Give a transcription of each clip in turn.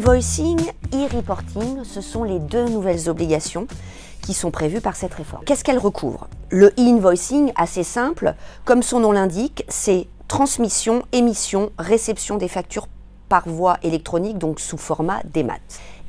E-invoicing, e-reporting, ce sont les deux nouvelles obligations qui sont prévues par cette réforme. Qu'est-ce qu'elle recouvre? Le e-invoicing, assez simple, comme son nom l'indique, c'est transmission, émission, réception des factures par voie électronique, donc sous format DMAT.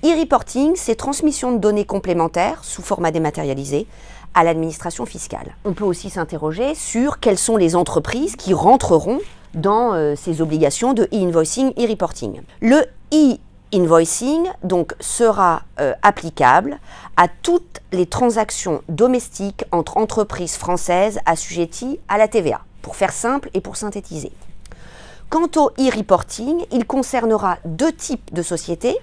E-reporting, c'est transmission de données complémentaires sous format dématérialisé à l'administration fiscale. On peut aussi s'interroger sur quelles sont les entreprises qui rentreront dans ces obligations de e-invoicing, e-reporting. Le e-invoicing donc sera applicable à toutes les transactions domestiques entre entreprises françaises assujetties à la TVA, pour faire simple et pour synthétiser. Quant au e-reporting, il concernera deux types de sociétés,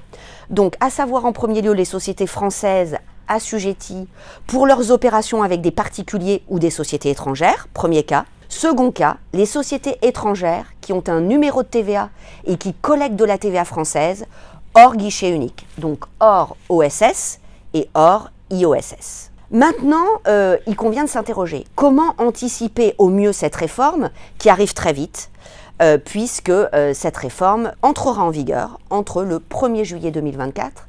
donc à savoir en premier lieu les sociétés françaises assujetties pour leurs opérations avec des particuliers ou des sociétés étrangères, premier cas. Second cas, les sociétés étrangères qui ont un numéro de TVA et qui collectent de la TVA française hors guichet unique, donc hors OSS et hors IOSS. Maintenant, il convient de s'interroger, comment anticiper au mieux cette réforme qui arrive très vite, puisque cette réforme entrera en vigueur entre le 1er juillet 2024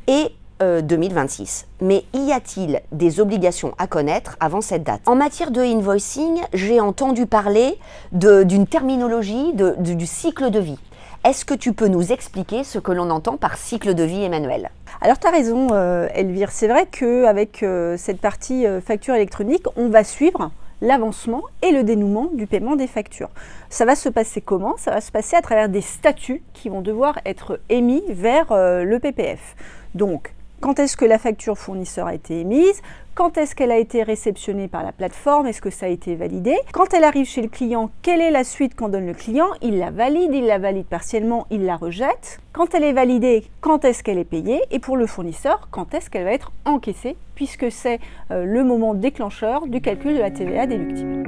et 2026. Mais y a-t-il des obligations à connaître avant cette date? En matière de invoicing, j'ai entendu parler d'une terminologie du cycle de vie. Est-ce que tu peux nous expliquer ce que l'on entend par cycle de vie, Emmanuel? Alors tu as raison Elvire, c'est vrai qu'avec cette partie facture électronique, on va suivre l'avancement et le dénouement du paiement des factures. Ça va se passer comment? Ça va se passer à travers des statuts qui vont devoir être émis vers le PPF. Donc, quand est-ce que la facture fournisseur a été émise? Quand est-ce qu'elle a été réceptionnée par la plateforme? Est-ce que ça a été validé? Quand elle arrive chez le client, quelle est la suite qu'en donne le client? Il la valide partiellement, il la rejette. Quand elle est validée, quand est-ce qu'elle est payée? Et pour le fournisseur, quand est-ce qu'elle va être encaissée? Puisque c'est le moment déclencheur du calcul de la TVA déductible.